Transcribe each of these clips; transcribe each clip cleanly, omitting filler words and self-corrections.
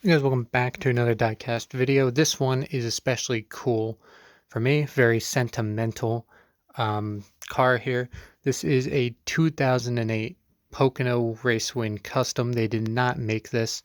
Hey guys, welcome back to another diecast video. This one is especially cool for me, very sentimental car here. This is a 2008 Pocono Racewin Custom. They did not make this.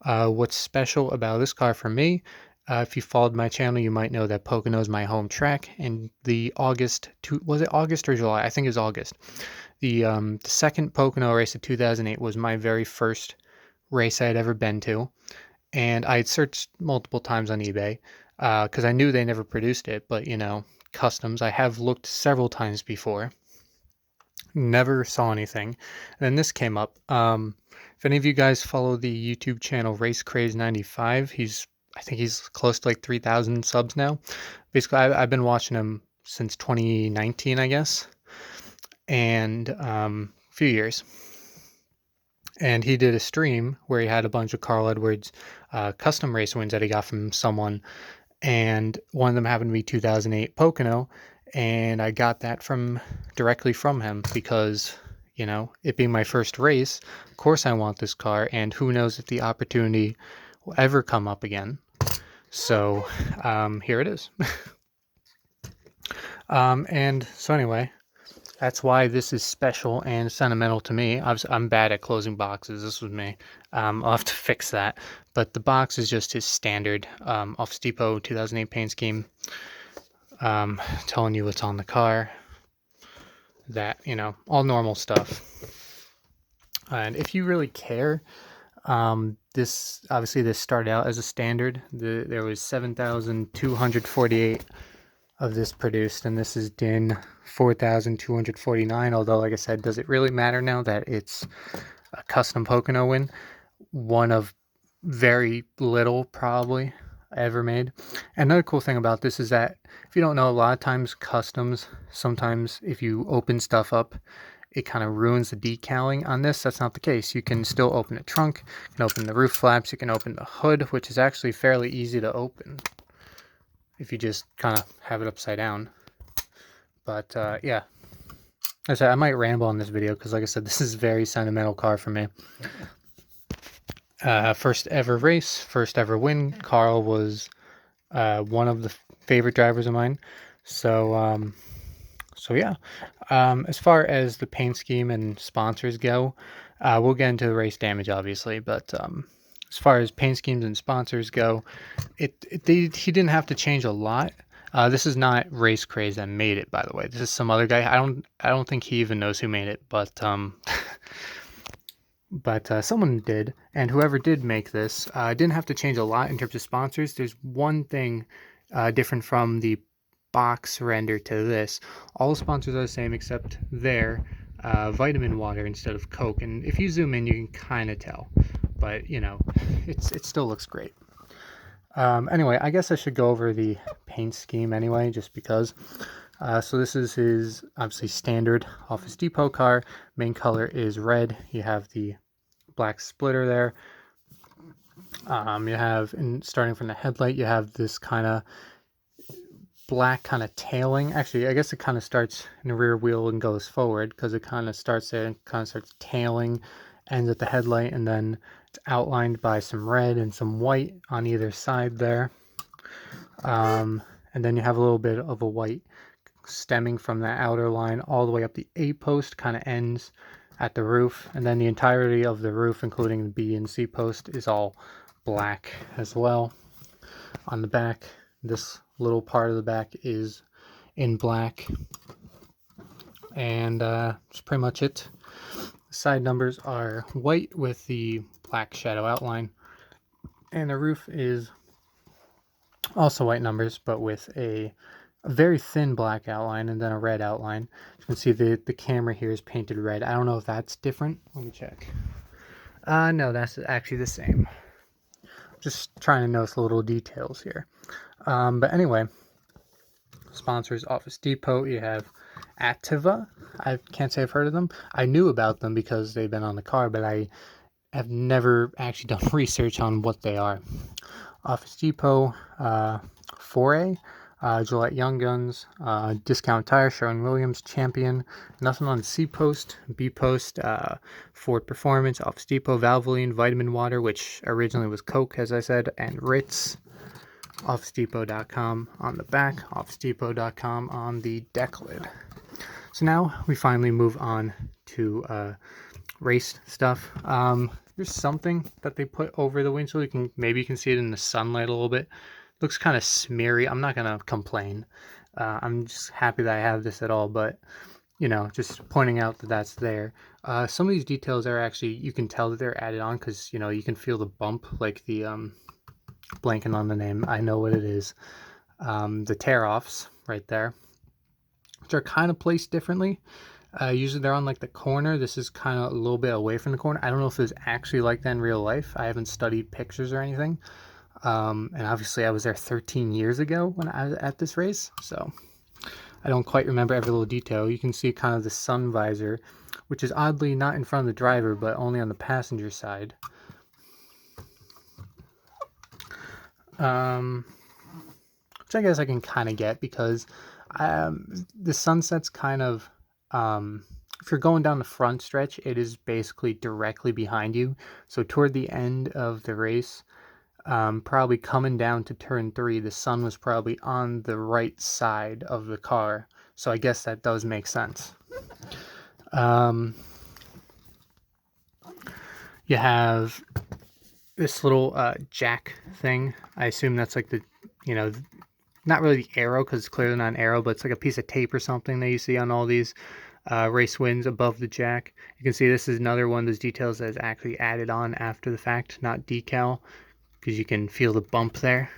What's special about this car for me, if you followed my channel, you might know that Pocono is my home track, and was it August or July? I think it was August. The second Pocono race of 2008 was my very first race I had ever been to, and I had searched multiple times on eBay because I knew they never produced it. But customs. I have looked several times before, never saw anything. And then this came up. If any of you guys follow the YouTube channel Race Craze 95, I think he's close to like 3,000 subs now. Basically, I've been watching him since 2019, I guess, and a few years. And he did a stream where he had a bunch of Carl Edwards custom race wins that he got from someone, and one of them happened to be 2008 Pocono, and I got that directly from him because, it being my first race, of course I want this car, and who knows if the opportunity will ever come up again. So here it is. And so anyway, that's why this is special and sentimental to me. I'm bad at closing boxes. This was me. I'll have to fix that. But the box is just his standard Office Depot 2008 paint scheme. Telling you what's on the car. That, all normal stuff. And if you really care, this started out as a standard. There was 7,248 of this produced, and this is DIN 4,249. Although, like I said, does it really matter now that it's a custom Pocono win? One of very little probably ever made. Another cool thing about this is that, if you don't know, a lot of times customs, sometimes if you open stuff up, it kind of ruins the decaling. On this, that's not the case. You can still open the trunk, you can open the roof flaps, you can open the hood, which is actually fairly easy to open if you just kind of have it upside down. But yeah, I said I might ramble on this video because, like I said, this is a very sentimental car for me. First ever race, first ever win. Carl was one of the favorite drivers of mine. So yeah. As far as the paint scheme and sponsors go, we'll get into the race damage, obviously, but as far as paint schemes and sponsors go, he didn't have to change a lot. This is not Race Craze that made it, by the way. This is some other guy. I don't think he even knows who made it, but someone did, and whoever did make this didn't have to change a lot in terms of sponsors. There's one thing different from the box render to this. All the sponsors are the same except their vitamin water instead of Coke, and if you zoom in, you can kind of tell, but it still looks great. Anyway, I guess I should go over the paint scheme anyway, just because. So this is his, obviously, standard Office Depot car. Main color is red. You have the black splitter there. You have, starting from the headlight, you have this kind of black kind of tailing. Actually, I guess it kind of starts in the rear wheel and goes forward, because it kind of starts there and kind of starts tailing, ends at the headlight, and then it's outlined by some red and some white on either side there. And then you have a little bit of a white stemming from the outer line all the way up the A post, kind of ends at the roof, and then the entirety of the roof, including the B and C post, is all black as well. On the back, this little part of the back is in black, and that's pretty much it. The side numbers are white with the black shadow outline, and the roof is also white numbers, but with a very thin black outline and then a red outline. You can see the camera here is painted red. I don't know if that's different. Let me check. No, that's actually the same. Just trying to notice little details here. But anyway, sponsors Office Depot. You have Attiva. I can't say I've heard of them. I knew about them because they've been on the car, but I have never actually done research on what they are. Office Depot, Foray. Gillette Young Guns, Discount Tire, Sherwin-Williams, Champion, nothing on C Post, B Post, Ford Performance, Office Depot, Valvoline, Vitamin Water, which originally was Coke, as I said, and Ritz. OfficeDepot.com on the back, OfficeDepot.com on the deck lid. So now we finally move on to race stuff. There's something that they put over the windshield. Maybe you can see it in the sunlight a little bit. Looks kind of smeary. I'm not gonna complain. I'm just happy that I have this at all, but you know, just pointing out that that's there. Some of these details are actually, you can tell that they're added on because, you know, you can feel the bump, like the, blanking on the name, I know what it is. The tear-offs right there, which are kind of placed differently. Usually they're on like the corner. This is kind of a little bit away from the corner. I don't know if it's actually like that in real life. I haven't studied pictures or anything. And obviously I was there 13 years ago when I was at this race, so I don't quite remember every little detail. You can see kind of the sun visor, which is oddly not in front of the driver, but only on the passenger side. Which I guess I can kind of get because the sunset's kind of, if you're going down the front stretch, it is basically directly behind you. So toward the end of the race, probably coming down to turn 3, the sun was probably on the right side of the car. So I guess that does make sense. You have this little jack thing. I assume that's like the, you know, not really the arrow because it's clearly not an arrow, but it's like a piece of tape or something that you see on all these race wins above the jack. You can see this is another one of those details that is actually added on after the fact, not decal, because you can feel the bump there.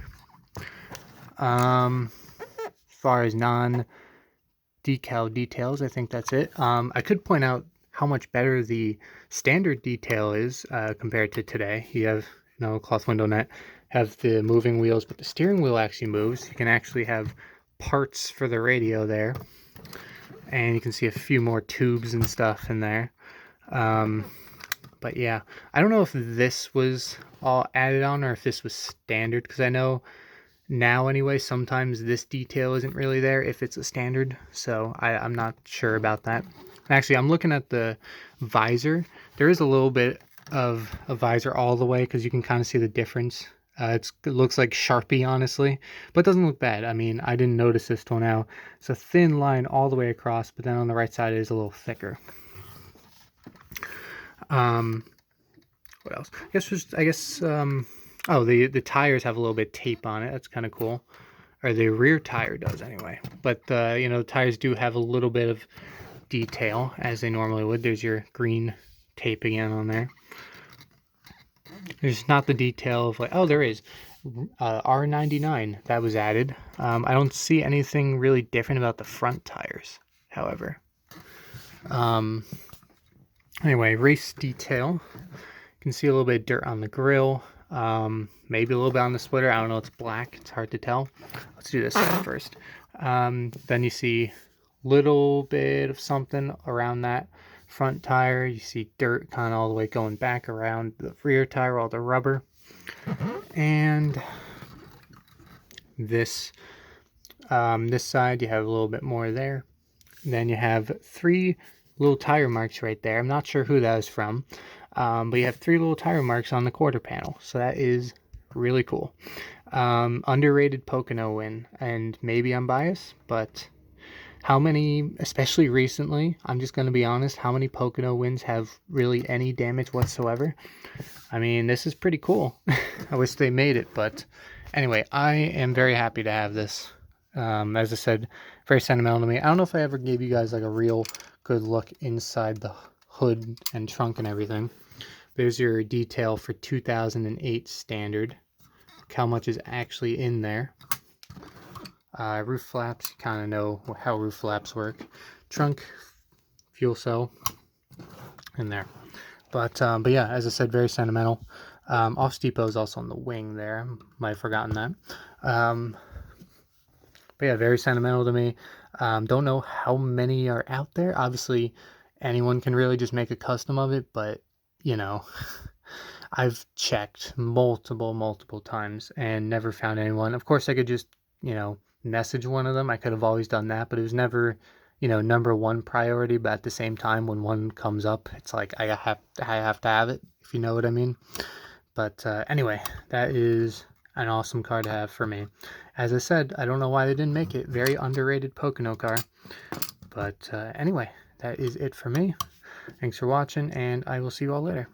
As far as non-decal details, I think that's it. I could point out how much better the standard detail is compared to today. You have, you know, cloth window net, have the moving wheels, but the steering wheel actually moves. You can actually have parts for the radio there, and you can see a few more tubes and stuff in there. But yeah, I don't know if this was all added on or if this was standard, because I know now anyway, sometimes this detail isn't really there if it's a standard, so I'm not sure about that. Actually, I'm looking at the visor. There is a little bit of a visor all the way because you can kind of see the difference. It looks like Sharpie, honestly, but it doesn't look bad. I mean, I didn't notice this till now. It's a thin line all the way across, but then on the right side it is a little thicker. What else? I guess oh, the tires have a little bit of tape on it. That's kind of cool. Or the rear tire does anyway. But you know, the tires do have a little bit of detail as they normally would. There's your green tape again on there. There's not the detail of like, oh, there is R99 that was added. I don't see anything really different about the front tires, however. Anyway, race detail. You can see a little bit of dirt on the grill. Maybe a little bit on the splitter. I don't know. It's black. It's hard to tell. Let's do this side first. Then you see little bit of something around that front tire. You see dirt kind of all the way going back around the rear tire, all the rubber. And this side, you have a little bit more there. Then you have 3 little tire marks right there. I'm not sure who that is from, but you have 3 little tire marks on the quarter panel. So that is really cool. Underrated Pocono win, and maybe I'm biased, but how many, especially recently, I'm just going to be honest, how many Pocono wins have really any damage whatsoever? I mean, this is pretty cool. I wish they made it, but anyway, I am very happy to have this. As I said, very sentimental to me. I don't know if I ever gave you guys like a real good look inside the hood and trunk and everything. There's your detail for 2008 standard. Look how much is actually in there. Roof flaps, you kind of know how roof flaps work. Trunk, fuel cell, in there. But yeah, as I said, very sentimental. Office Depot is also on the wing there. Might have forgotten that. But yeah, very sentimental to me. Don't know how many are out there. Obviously, anyone can really just make a custom of it, but, you know, I've checked multiple times and never found anyone. Of course, I could just, you know, message one of them. I could have always done that, but it was never, number one priority. But at the same time, when one comes up, it's like I have to have it, if you know what I mean. But anyway, that is an awesome car to have for me. As I said, I don't know why they didn't make it. Very underrated Pocono car. But anyway, that is it for me. Thanks for watching, and I will see you all later.